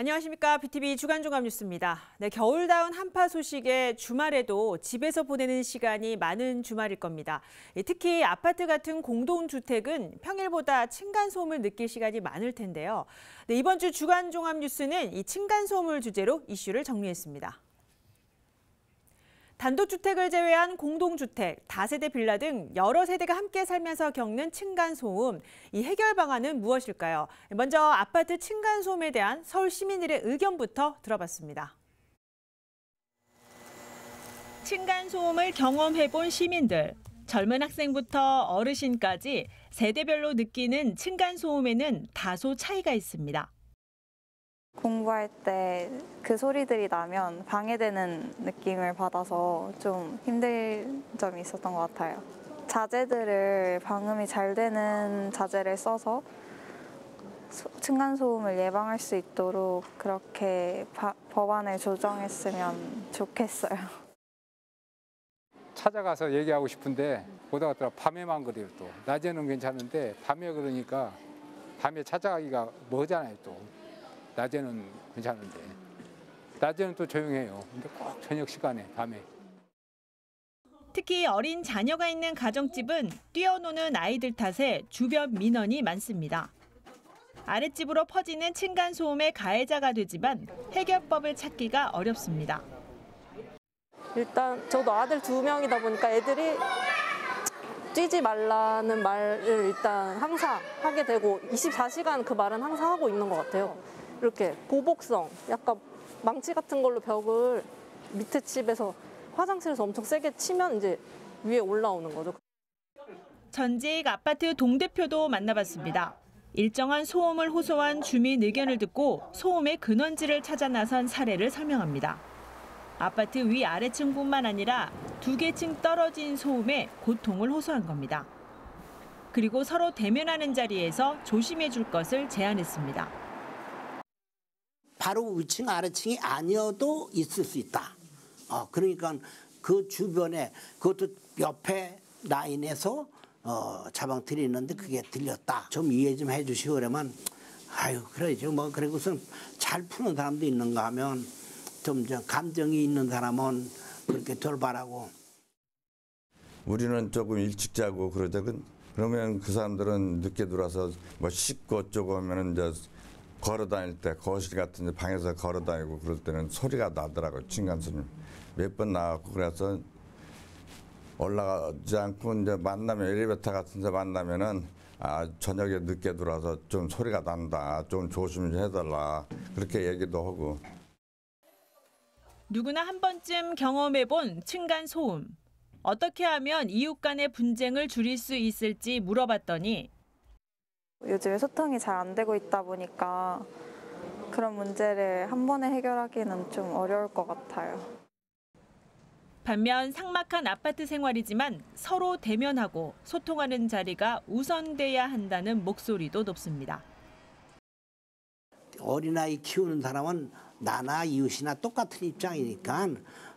안녕하십니까. BTV 주간종합뉴스입니다. 네, 겨울다운 한파 소식에 주말에도 집에서 보내는 시간이 많은 주말일 겁니다. 특히 아파트 같은 공동주택은 평일보다 층간소음을 느낄 시간이 많을 텐데요. 네, 이번 주 주간종합뉴스는 이 층간소음을 주제로 이슈를 정리했습니다. 단독주택을 제외한 공동주택, 다세대 빌라 등 여러 세대가 함께 살면서 겪는 층간소음, 이 해결 방안은 무엇일까요? 먼저 아파트 층간소음에 대한 서울 시민들의 의견부터 들어봤습니다. 층간소음을 경험해본 시민들, 젊은 학생부터 어르신까지 세대별로 느끼는 층간소음에는 다소 차이가 있습니다. 공부할 때 그 소리들이 나면 방해되는 느낌을 받아서 좀 힘든 점이 있었던 것 같아요. 자재들을 방음이 잘 되는 자재를 써서 층간소음을 예방할 수 있도록 그렇게 법안을 조정했으면 좋겠어요. 찾아가서 얘기하고 싶은데 보다가 밤에만 그래요. 또 낮에는 괜찮은데 밤에 그러니까 밤에 찾아가기가 뭐잖아요. 또 낮에는 괜찮은데 낮에는 또 조용해요. 근데 꼭 저녁 시간에 밤에. 특히 어린 자녀가 있는 가정집은 뛰어노는 아이들 탓에 주변 민원이 많습니다. 아랫집으로 퍼지는 층간소음의 가해자가 되지만 해결법을 찾기가 어렵습니다. 일단 저도 아들 2명이다 보니까 애들이 뛰지 말라는 말을 일단 항상 하게 되고 24시간 그 말은 항상 하고 있는 것 같아요. 이렇게 보복성, 약간 망치 같은 걸로 벽을 밑에 집에서 화장실에서 엄청 세게 치면 이제 위에 올라오는 거죠. 전직 아파트 동대표도 만나봤습니다. 일정한 소음을 호소한 주민 의견을 듣고 소음의 근원지를 찾아 나선 사례를 설명합니다. 아파트 위아래층뿐만 아니라 2개 층 떨어진 소음에 고통을 호소한 겁니다. 그리고 서로 대면하는 자리에서 조심해 줄 것을 제안했습니다. 바로 위층 아래층이 아니어도 있을 수 있다. 그러니까 그 주변에 그것도 옆에 라인에서 자방틀이 있는데 그게 들렸다. 좀 이해 좀 해주시고 그러면 아유 그러죠. 뭐 그리고선 잘 푸는 사람도 있는가 하면 좀 감정이 있는 사람은 그렇게 돌발하고. 우리는 조금 일찍 자고 그러면 그 사람들은 늦게 들어와서 뭐 씻고 어쩌고 하면은 이제 걸어 다닐 때 거실 같은 데 방에서 걸어 다니고 그럴 때는 소리가 나더라고요. 층간소음 몇 번 나왔고 그래서 올라가지 않고 이제 만나면 엘리베이터 같은 데 만나면은 저녁에 늦게 들어와서 좀 소리가 난다. 좀 조심 좀 해달라. 그렇게 얘기도 하고. 누구나 한 번쯤 경험해본 층간소음. 어떻게 하면 이웃 간의 분쟁을 줄일 수 있을지 물어봤더니 요즘에 소통이 잘 안 되고 있다 보니까 그런 문제를 한 번에 해결하기는 좀 어려울 것 같아요. 반면 삭막한 아파트 생활이지만 서로 대면하고 소통하는 자리가 우선돼야 한다는 목소리도 높습니다. 어린아이 키우는 사람은 나나 이웃이나 똑같은 입장이니까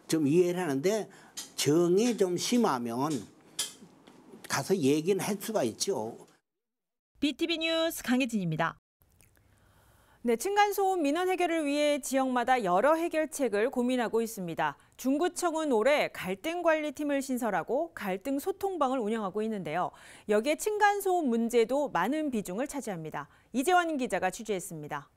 좀 이해를 하는데 정이 좀 심하면 가서 얘기는 할 수가 있죠. BTV 뉴스 강혜진입니다. 네, 층간소음 민원 해결을 위해 지역마다 여러 해결책을 고민하고 있습니다. 중구청은 올해 갈등관리팀을 신설하고 갈등 소통방을 운영하고 있는데요. 여기에 층간소음 문제도 많은 비중을 차지합니다. 이재원 기자가 취재했습니다.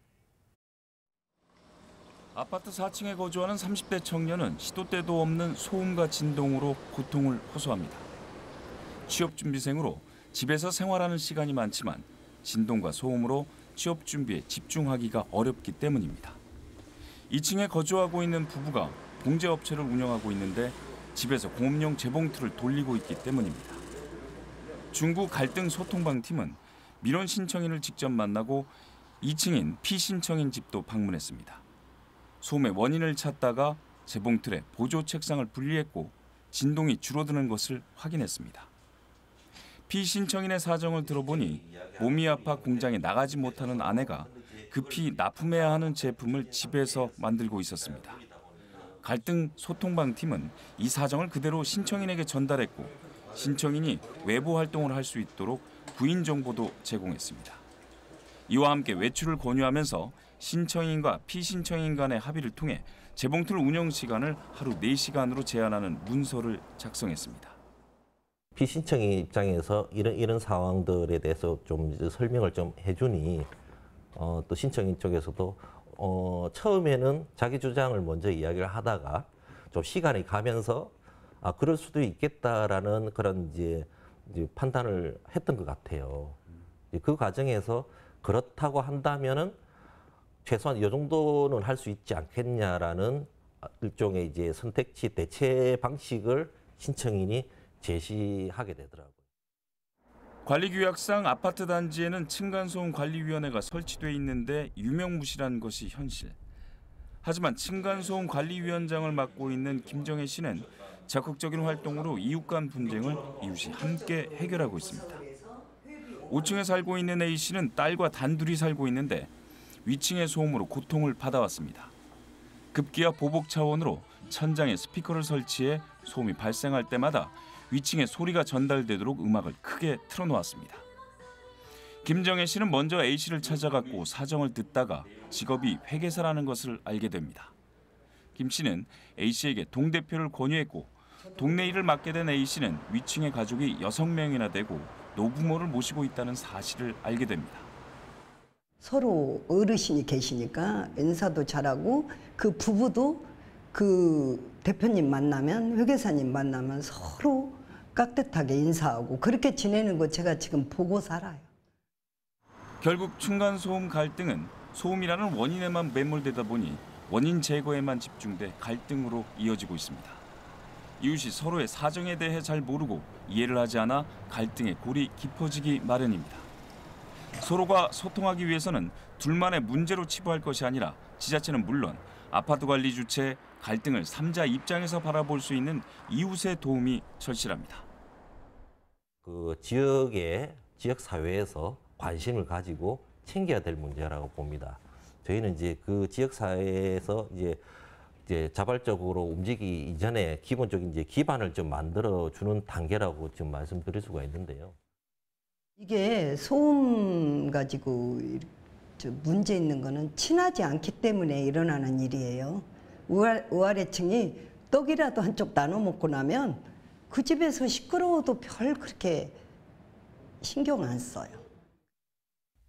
아파트 4층에 거주하는 30대 청년은 시도 때도 없는 소음과 진동으로 고통을 호소합니다. 취업준비생으로 집에서 생활하는 시간이 많지만 진동과 소음으로 취업 준비에 집중하기가 어렵기 때문입니다. 2층에 거주하고 있는 부부가 봉제업체를 운영하고 있는데 집에서 공업용 재봉틀을 돌리고 있기 때문입니다. 중구 갈등 소통방 팀은 민원 신청인을 직접 만나고 2층인 피신청인 집도 방문했습니다. 소음의 원인을 찾다가 재봉틀에 보조 책상을 분리했고 진동이 줄어드는 것을 확인했습니다. 피신청인의 사정을 들어보니 몸이 아파 공장에 나가지 못하는 아내가 급히 납품해야 하는 제품을 집에서 만들고 있었습니다. 갈등 소통방 팀은 이 사정을 그대로 신청인에게 전달했고 신청인이 외부 활동을 할 수 있도록 부인 정보도 제공했습니다. 이와 함께 외출을 권유하면서 신청인과 피신청인 간의 합의를 통해 재봉틀 운영 시간을 하루 4시간으로 제한하는 문서를 작성했습니다. 피신청인 입장에서 이런 상황들에 대해서 좀 설명을 좀 해주니 또 신청인 쪽에서도 처음에는 자기 주장을 먼저 이야기를 하다가 좀 시간이 가면서 그럴 수도 있겠다라는 그런 이제 판단을 했던 것 같아요. 그 과정에서 그렇다고 한다면은 최소한 이 정도는 할 수 있지 않겠냐라는 일종의 이제 선택지 대체 방식을 신청인이 제시하게 되더라고요. 관리규약상 아파트 단지에는 층간소음관리위원회가 설치돼 있는데 유명무실한 것이 현실. 하지만 층간소음관리위원장을 맡고 있는 김정혜 씨는 적극적인 활동으로 이웃 간 분쟁을 이웃이 함께 해결하고 있습니다. 5층에 살고 있는 A 씨는 딸과 단둘이 살고 있는데 위층의 소음으로 고통을 받아왔습니다. 급기야 보복 차원으로 천장에 스피커를 설치해 소음이 발생할 때마다 위층에 소리가 전달되도록 음악을 크게 틀어놓았습니다. 김정혜 씨는 먼저 A 씨를 찾아갔고 사정을 듣다가 직업이 회계사라는 것을 알게 됩니다. 김 씨는 A 씨에게 동대표를 권유했고 동네 일을 맡게 된 A 씨는 위층의 가족이 6명이나 되고 노부모를 모시고 있다는 사실을 알게 됩니다. 서로 어르신이 계시니까 인사도 잘하고 그 부부도 그 대표님 만나면 회계사님 만나면 서로 깍듯하게 인사하고 그렇게 지내는 거 제가 지금 보고 살아요. 결국 층간소음 갈등은 소음이라는 원인에만 매몰되다 보니 원인 제거에만 집중돼 갈등으로 이어지고 있습니다. 이웃이 서로의 사정에 대해 잘 모르고 이해를 하지 않아 갈등의 골이 깊어지기 마련입니다. 서로가 소통하기 위해서는 둘만의 문제로 치부할 것이 아니라 지자체는 물론 아파트 관리 주체, 갈등을 3자 입장에서 바라볼 수 있는 이웃의 도움이 절실합니다. 그 지역 사회에서 관심을 가지고 챙겨야 될 문제라고 봅니다. 저희는 이제 그 지역 사회에서 이제 자발적으로 움직이기 이전에 기본적인 이제 기반을 좀 만들어 주는 단계라고 좀 말씀드릴 수가 있는데요. 이게 소음 가지고 문제 있는 거는 친하지 않기 때문에 일어나는 일이에요. 우아래층이 떡이라도 한쪽 나눠 먹고 나면 그 집에서 시끄러워도 별 그렇게 신경 안 써요.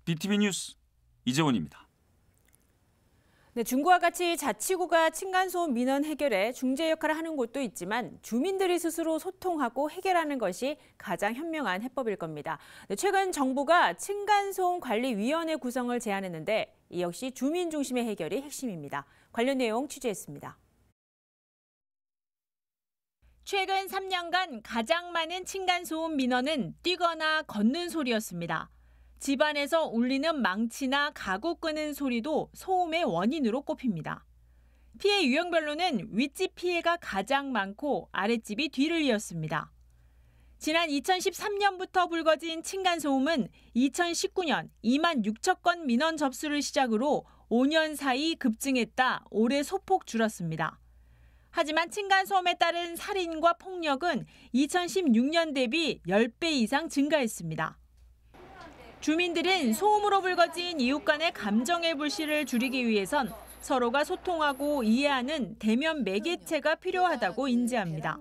DTV 뉴스 이재원입니다. 네, 중구와 같이 자치구가 층간소음 민원 해결에 중재 역할을 하는 곳도 있지만 주민들이 스스로 소통하고 해결하는 것이 가장 현명한 해법일 겁니다. 네, 최근 정부가 층간소음관리위원회 구성을 제안했는데 이 역시 주민 중심의 해결이 핵심입니다. 관련 내용 취재했습니다. 최근 3년간 가장 많은 층간소음 민원은 뛰거나 걷는 소리였습니다. 집안에서 울리는 망치나 가구 끄는 소리도 소음의 원인으로 꼽힙니다. 피해 유형별로는 윗집 피해가 가장 많고 아랫집이 뒤를 이었습니다. 지난 2013년부터 불거진 층간소음은 2019년 2만 6천 건 민원 접수를 시작으로 5년 사이 급증했다 올해 소폭 줄었습니다. 하지만 층간소음에 따른 살인과 폭력은 2016년 대비 10배 이상 증가했습니다. 주민들은 소음으로 불거진 이웃 간의 감정의 불씨를 줄이기 위해선 서로가 소통하고 이해하는 대면 매개체가 필요하다고 인지합니다.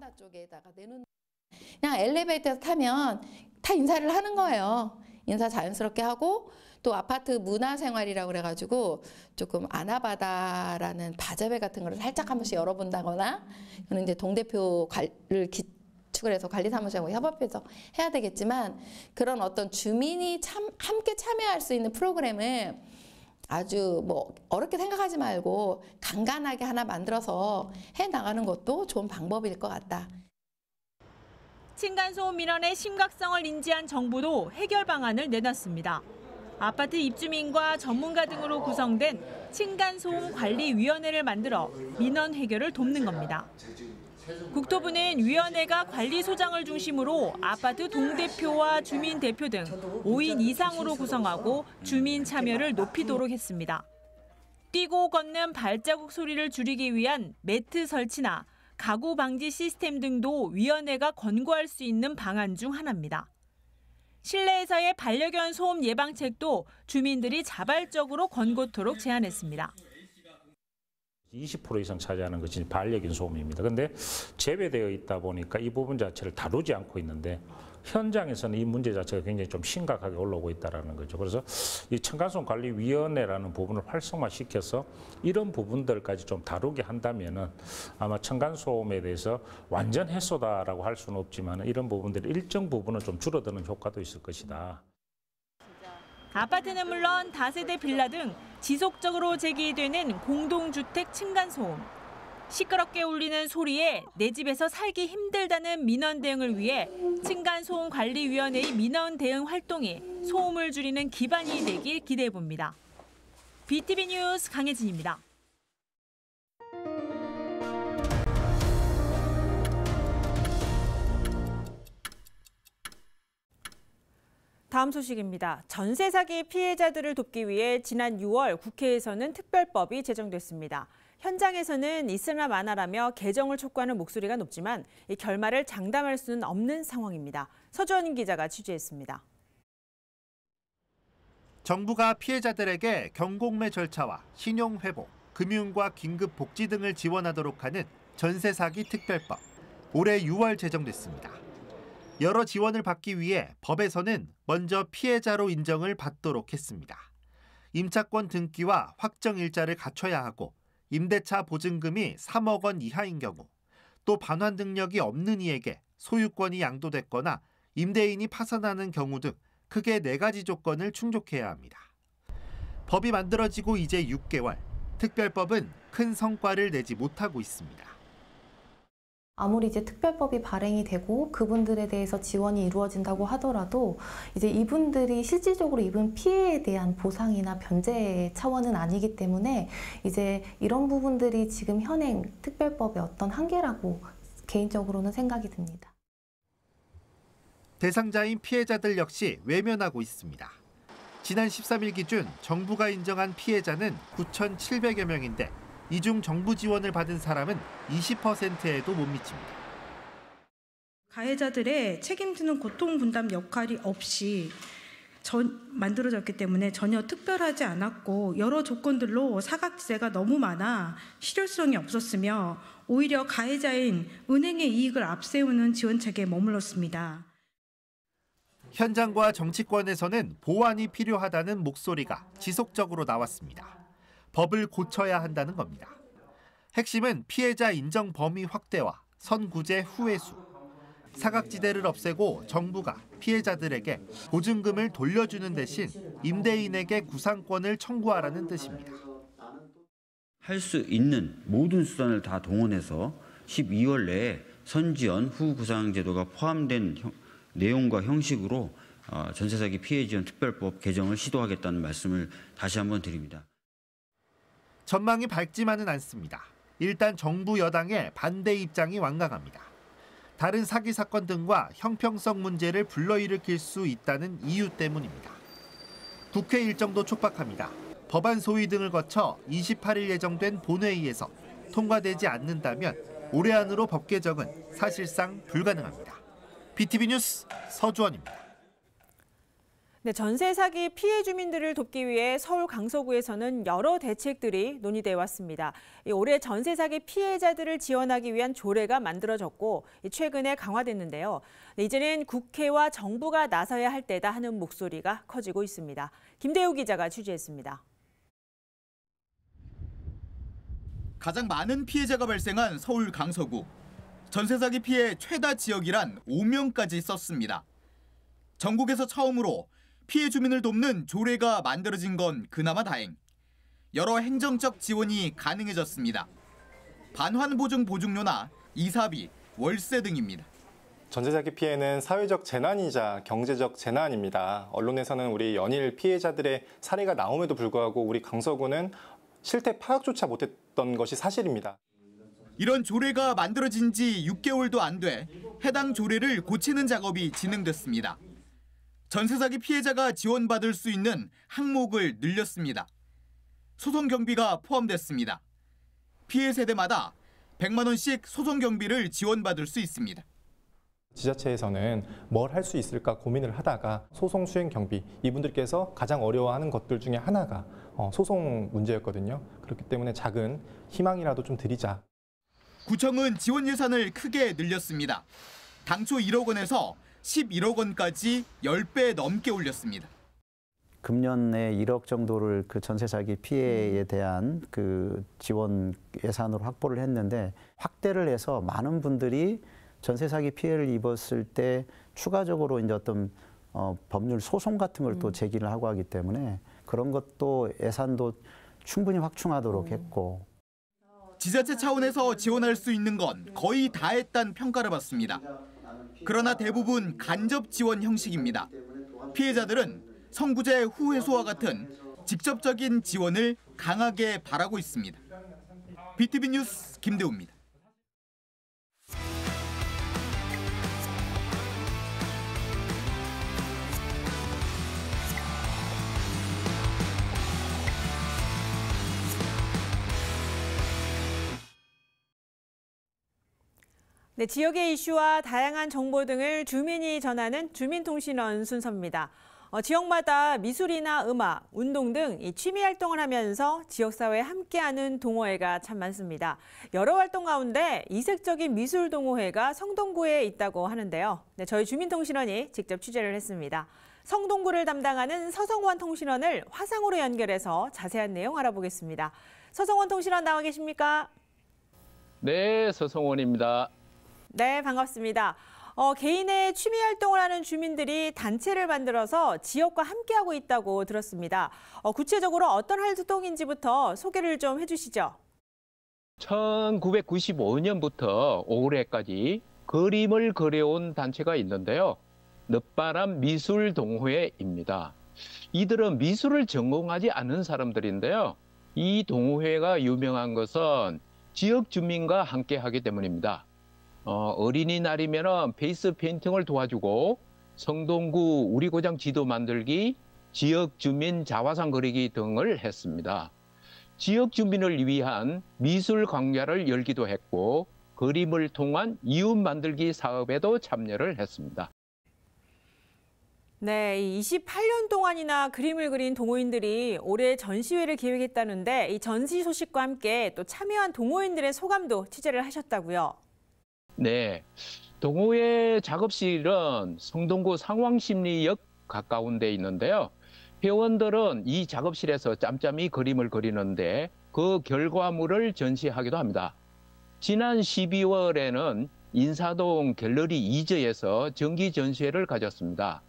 그냥 엘리베이터에서 타면 다 인사를 하는 거예요. 인사 자연스럽게 하고 또 아파트 문화생활이라고 그래가지고 조금 아나바다라는 바자회 같은 거를 살짝 한 번씩 열어본다거나 그는 이제 동대표를 기축을 해서 관리사무소하고 협업해서 해야 되겠지만 그런 어떤 주민이 함께 참여할 수 있는 프로그램을 아주 뭐 어렵게 생각하지 말고 간간하게 하나 만들어서 해 나가는 것도 좋은 방법일 것 같다. 층간소음 민원의 심각성을 인지한 정부도 해결 방안을 내놨습니다. 아파트 입주민과 전문가 등으로 구성된 층간소음관리위원회를 만들어 민원 해결을 돕는 겁니다. 국토부는 위원회가 관리소장을 중심으로 아파트 동대표와 주민 대표 등 5인 이상으로 구성하고 주민 참여를 높이도록 했습니다. 뛰고 걷는 발자국 소리를 줄이기 위한 매트 설치나 가구 방지 시스템 등도 위원회가 권고할 수 있는 방안 중 하나입니다. 실내에서의 반려견 소음 예방책도 주민들이 자발적으로 권고토록 제안했습니다. 20% 이상 차지하는 것이 반려견 소음입니다. 그런데 제외되어 있다 보니까 이 부분 자체를 다루지 않고 있는데 현장에서는 이 문제 자체가 굉장히 좀 심각하게 올라오고 있다는 거죠. 그래서 이 층간소음관리위원회라는 부분을 활성화시켜서 이런 부분들까지 좀 다루게 한다면은 아마 층간소음에 대해서 완전 해소다라고 할 수는 없지만 이런 부분들이 일정 부분은 좀 줄어드는 효과도 있을 것이다. 아파트는 물론 다세대 빌라 등 지속적으로 제기되는 공동주택 층간소음. 시끄럽게 울리는 소리에 내 집에서 살기 힘들다는 민원 대응을 위해 층간소음관리위원회의 민원 대응 활동이 소음을 줄이는 기반이 되길 기대해봅니다. BTV 뉴스 강혜진입니다. 다음 소식입니다. 전세 사기 피해자들을 돕기 위해 지난 6월 국회에서는 특별법이 제정됐습니다. 현장에서는 있으나 마나라며 개정을 촉구하는 목소리가 높지만 이 결말을 장담할 수는 없는 상황입니다. 서주원 기자가 취재했습니다. 정부가 피해자들에게 경공매 절차와 신용회복, 금융과 긴급복지 등을 지원하도록 하는 전세 사기 특별법. 올해 6월 제정됐습니다. 여러 지원을 받기 위해 법에서는 먼저 피해자로 인정을 받도록 했습니다. 임차권 등기와 확정 일자를 갖춰야 하고 임대차 보증금이 3억 원 이하인 경우, 또 반환 능력이 없는 이에게 소유권이 양도됐거나 임대인이 파산하는 경우 등 크게 4가지 조건을 충족해야 합니다. 법이 만들어지고 이제 6개월, 특별법은 큰 성과를 내지 못하고 있습니다. 아무리 이제 특별법이 발행이 되고 그분들에 대해서 지원이 이루어진다고 하더라도 이제 이분들이 실질적으로 입은 피해에 대한 보상이나 변제 차원은 아니기 때문에 이제 이런 부분들이 지금 현행 특별법의 어떤 한계라고 개인적으로는 생각이 듭니다. 대상자인 피해자들 역시 외면하고 있습니다. 지난 13일 기준 정부가 인정한 피해자는 9,700여 명인데 이 중 정부 지원을 받은 사람은 20%에도 못 미칩니다. 가해자들의 책임지는 고통 분담 역할이 없이 만들어졌기 때문에 전혀 특별하지 않았고 여러 조건들로 사각지대가 너무 많아 실효성이 없었으며 오히려 가해자인 은행의 이익을 앞세우는 지원책에 머물렀습니다. 현장과 정치권에서는 보완이 필요하다는 목소리가 지속적으로 나왔습니다. 법을 고쳐야 한다는 겁니다. 핵심은 피해자 인정 범위 확대와 선구제 후회수. 사각지대를 없애고 정부가 피해자들에게 보증금을 돌려주는 대신 임대인에게 구상권을 청구하라는 뜻입니다. 할 수 있는 모든 수단을 다 동원해서 12월 내에 선지연 후구상 제도가 포함된 내용과 형식으로 전세사기 피해 지원 특별법 개정을 시도하겠다는 말씀을 다시 한번 드립니다. 전망이 밝지만은 않습니다. 일단 정부 여당의 반대 입장이 완강합니다. 다른 사기 사건 등과 형평성 문제를 불러일으킬 수 있다는 이유 때문입니다. 국회 일정도 촉박합니다. 법안 소위 등을 거쳐 28일 예정된 본회의에서 통과되지 않는다면 올해 안으로 법 개정은 사실상 불가능합니다. BTV 뉴스 서주원입니다. 네, 전세 사기 피해 주민들을 돕기 위해 서울 강서구에서는 여러 대책들이 논의돼 왔습니다. 올해 전세 사기 피해자들을 지원하기 위한 조례가 만들어졌고 최근에 강화됐는데요. 이제는 국회와 정부가 나서야 할 때다 하는 목소리가 커지고 있습니다. 김대우 기자가 취재했습니다. 가장 많은 피해자가 발생한 서울 강서구. 전세 사기 피해 최다 지역이란 오명까지 썼습니다. 전국에서 처음으로 피해 주민을 돕는 조례가 만들어진 건 그나마 다행. 여러 행정적 지원이 가능해졌습니다. 반환보증 보증료나 이사비, 월세 등입니다. 전세 사기 피해는 사회적 재난이자 경제적 재난입니다. 언론에서는 우리 연일 피해자들의 사례가 나옴에도 불구하고 우리 강서구는 실태 파악조차 못했던 것이 사실입니다. 이런 조례가 만들어진 지 6개월도 안 돼 해당 조례를 고치는 작업이 진행됐습니다. 전세 사기 피해자가 지원받을 수 있는 항목을 늘렸습니다. 소송 경비가 포함됐습니다. 피해 세대마다 100만 원씩 소송 경비를 지원받을 수 있습니다. 지자체에서는 뭘 할 수 있을까 고민을 하다가 소송 수행 경비, 이분들께서 가장 어려워하는 것들 중에 하나가 소송 문제였거든요. 그렇기 때문에 작은 희망이라도 좀 드리자. 구청은 지원 예산을 크게 늘렸습니다. 당초 1억 원에서 11억 원까지 10배 넘게 올렸습니다. 금년에 1억 정도를 그 전세 사기 피해에 대한 그 지원 예산으로 확보를 했는데, 확대를 해서 많은 분들이 전세 사기 피해를 입었을 때 추가적으로 이제 어떤 법률 소송 같은 걸 또 제기를 하고 하기 때문에 그런 것도 예산도 충분히 확충하도록 했고. 지자체 차원에서 지원할 수 있는 건 거의 다 했다는 평가를 받습니다. 그러나 대부분 간접 지원 형식입니다. 피해자들은 성구제 후회소와 같은 직접적인 지원을 강하게 바라고 있습니다. BTV 뉴스 김대우입니다. 네, 지역의 이슈와 다양한 정보 등을 주민이 전하는 주민통신원 순서입니다. 지역마다 미술이나 음악, 운동 등 취미 활동을 하면서 지역사회에 함께하는 동호회가 참 많습니다. 여러 활동 가운데 이색적인 미술 동호회가 성동구에 있다고 하는데요. 네, 저희 주민통신원이 직접 취재를 했습니다. 성동구를 담당하는 서성원 통신원을 화상으로 연결해서 자세한 내용 알아보겠습니다. 서성원 통신원 나와 계십니까? 네, 서성원입니다. 네, 반갑습니다. 개인의 취미 활동을 하는 주민들이 단체를 만들어서 지역과 함께하고 있다고 들었습니다. 구체적으로 어떤 활동인지부터 소개를 좀 해주시죠. 1995년부터 올해까지 그림을 그려온 단체가 있는데요. 늦바람 미술동호회입니다. 이들은 미술을 전공하지 않은 사람들인데요. 이 동호회가 유명한 것은 지역 주민과 함께하기 때문입니다. 어린이날이면 페이스 페인팅을 도와주고 성동구 우리고장 지도 만들기, 지역 주민 자화상 그리기 등을 했습니다. 지역 주민을 위한 미술 강좌를 열기도 했고 그림을 통한 이웃 만들기 사업에도 참여를 했습니다. 네, 28년 동안이나 그림을 그린 동호인들이 올해 전시회를 기획했다는데 이 전시 소식과 함께 또 참여한 동호인들의 소감도 취재를 하셨다고요. 네, 동호회 작업실은 성동구 상황심리역 가까운 데 있는데요. 회원들은 이 작업실에서 짬짬이 그림을 그리는데 그 결과물을 전시하기도 합니다. 지난 12월에는 인사동 갤러리 2저에서 정기 전시회를 가졌습니다.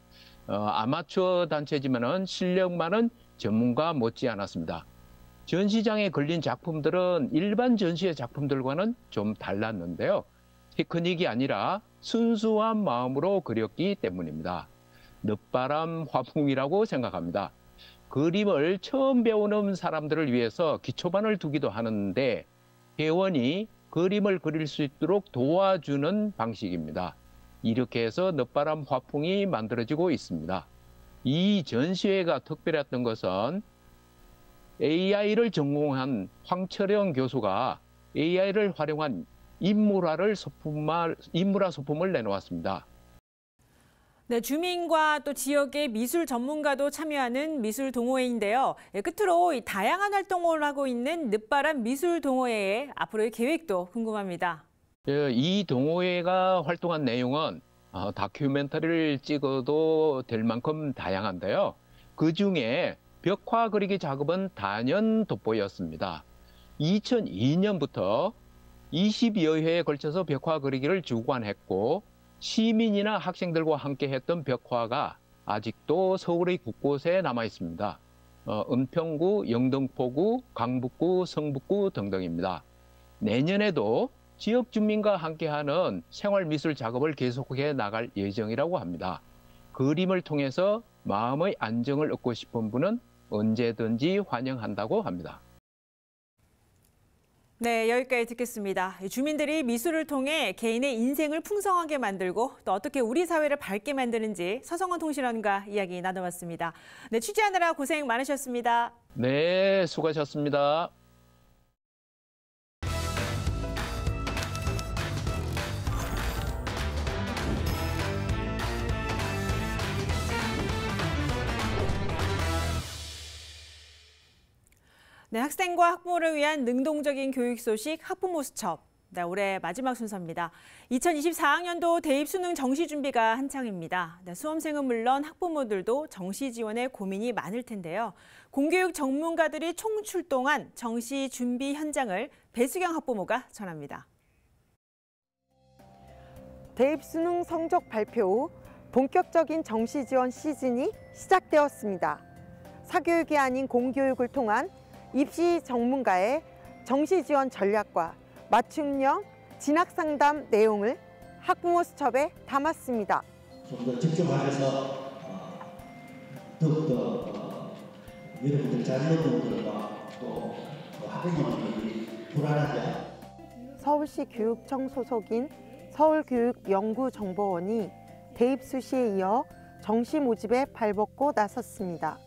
아마추어 단체지만은 실력 많은 전문가 못지 않았습니다. 전시장에 걸린 작품들은 일반 전시회 작품들과는 좀 달랐는데요. 테크닉이 아니라 순수한 마음으로 그렸기 때문입니다. 늦바람 화풍이라고 생각합니다. 그림을 처음 배우는 사람들을 위해서 기초반을 두기도 하는데 회원이 그림을 그릴 수 있도록 도와주는 방식입니다. 이렇게 해서 늦바람 화풍이 만들어지고 있습니다. 이 전시회가 특별했던 것은 AI를 전공한 황철영 교수가 AI를 활용한 인물화 소품을 내놓았습니다. 네, 주민과 또 지역의 미술 전문가도 참여하는 미술 동호회인데요. 끝으로 이 다양한 활동을 하고 있는 늦바람 미술 동호회의 앞으로의 계획도 궁금합니다. 이 동호회가 활동한 내용은 다큐멘터리를 찍어도 될 만큼 다양한데요. 그중에 벽화 그리기 작업은 단연 돋보였습니다. 2002년부터 20여 회에 걸쳐서 벽화 그리기를 주관했고 시민이나 학생들과 함께 했던 벽화가 아직도 서울의 곳곳에 남아 있습니다. 은평구, 영등포구, 강북구, 성북구 등등입니다. 내년에도 지역 주민과 함께하는 생활미술 작업을 계속해 나갈 예정이라고 합니다. 그림을 통해서 마음의 안정을 얻고 싶은 분은 언제든지 환영한다고 합니다. 네, 여기까지 듣겠습니다. 주민들이 미술을 통해 개인의 인생을 풍성하게 만들고 또 어떻게 우리 사회를 밝게 만드는지 서성원 통신원과 이야기 나눠봤습니다. 네, 취재하느라 고생 많으셨습니다. 네, 수고하셨습니다. 네, 학생과 학부모를 위한 능동적인 교육 소식 학부모 수첩. 네, 올해 마지막 순서입니다. 2024학년도 대입 수능 정시 준비가 한창입니다. 네, 수험생은 물론 학부모들도 정시 지원에 고민이 많을 텐데요. 공교육 전문가들이 총출동한 정시 준비 현장을 배수경 학부모가 전합니다. 대입 수능 성적 발표 후 본격적인 정시 지원 시즌이 시작되었습니다. 사교육이 아닌 공교육을 통한 입시 전문가의 정시 지원 전략과 맞춤형 진학 상담 내용을 학부모 수첩에 담았습니다. 좀 더 집중하셔서 더욱더 여러분들 자녀분들과 또 학부모님들이 불안하지 않고 서울시 교육청 소속인 서울교육연구정보원이 대입 수시에 이어 정시 모집에 발벗고 나섰습니다.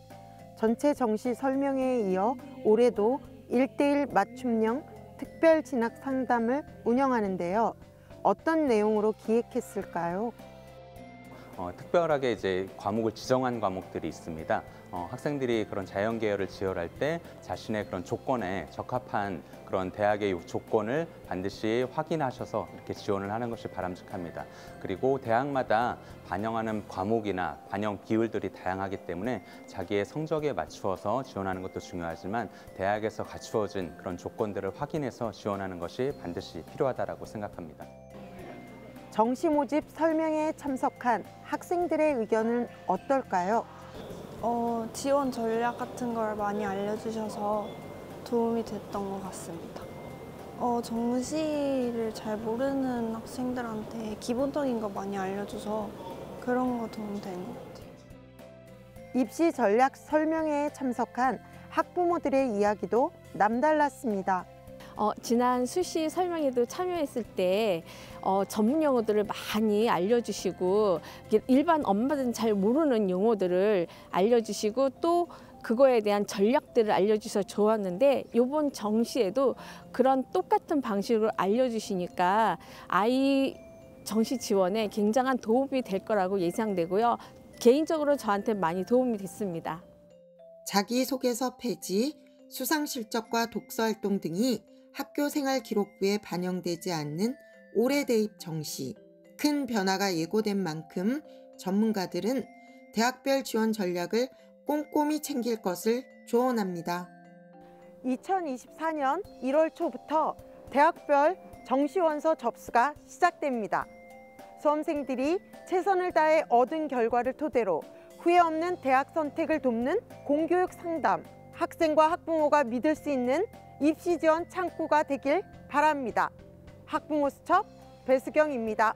전체 정시 설명회에 이어 올해도 1:1 맞춤형 특별 진학 상담을 운영하는데요. 어떤 내용으로 기획했을까요? 특별하게 이제 과목을 지정한 과목들이 있습니다. 학생들이 그런 자연 계열을 지원할 때 자신의 그런 조건에 적합한 그런 대학의 조건을 반드시 확인하셔서 이렇게 지원을 하는 것이 바람직합니다. 그리고 대학마다 반영하는 과목이나 반영 비율들이 다양하기 때문에 자기의 성적에 맞추어서 지원하는 것도 중요하지만 대학에서 갖추어진 그런 조건들을 확인해서 지원하는 것이 반드시 필요하다고 생각합니다. 정시 모집 설명회에 참석한 학생들의 의견은 어떨까요? 지원 전략 같은 걸 많이 알려주셔서 도움이 됐던 것 같습니다. 정시를 잘 모르는 학생들한테 기본적인 거 많이 알려줘서 그런 거 도움 되는 것 같아요. 입시 전략 설명회에 참석한 학부모들의 이야기도 남달랐습니다. 지난 수시 설명회도 참여했을 때 전문 용어들을 많이 알려주시고 일반 엄마들은 잘 모르는 용어들을 알려주시고 또 그거에 대한 전략들을 알려주셔서 좋았는데 이번 정시에도 그런 똑같은 방식으로 알려주시니까 아이 정시 지원에 굉장한 도움이 될 거라고 예상되고요. 개인적으로 저한테 많이 도움이 됐습니다. 자기소개서 폐지, 수상실적과 독서활동 등이 학교 생활 기록부에 반영되지 않는 올해 대입 정시. 큰 변화가 예고된 만큼 전문가들은 대학별 지원 전략을 꼼꼼히 챙길 것을 조언합니다. 2024년 1월 초부터 대학별 정시원서 접수가 시작됩니다. 수험생들이 최선을 다해 얻은 결과를 토대로 후회 없는 대학 선택을 돕는 공교육 상담, 학생과 학부모가 믿을 수 있는 입시 지원 창구가 되길 바랍니다. 학부모 수첩 배수경입니다.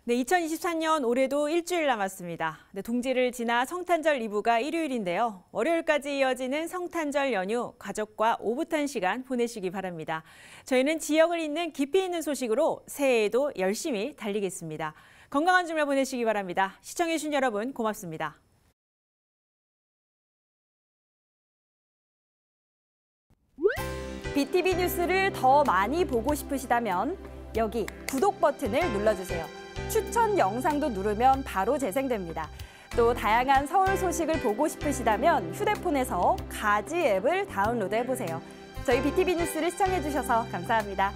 네, 2024년 올해도 일주일 남았습니다. 네, 동지를 지나 성탄절 2부가 일요일인데요. 월요일까지 이어지는 성탄절 연휴 가족과 오붓한 시간 보내시기 바랍니다. 저희는 지역을 잇는 깊이 있는 소식으로 새해에도 열심히 달리겠습니다. 건강한 주말 보내시기 바랍니다. 시청해주신 여러분 고맙습니다. BTV 뉴스를 더 많이 보고 싶으시다면 여기 구독 버튼을 눌러주세요. 추천 영상도 누르면 바로 재생됩니다. 또 다양한 서울 소식을 보고 싶으시다면 휴대폰에서 가지 앱을 다운로드해보세요. 저희 BTV 뉴스를 시청해주셔서 감사합니다.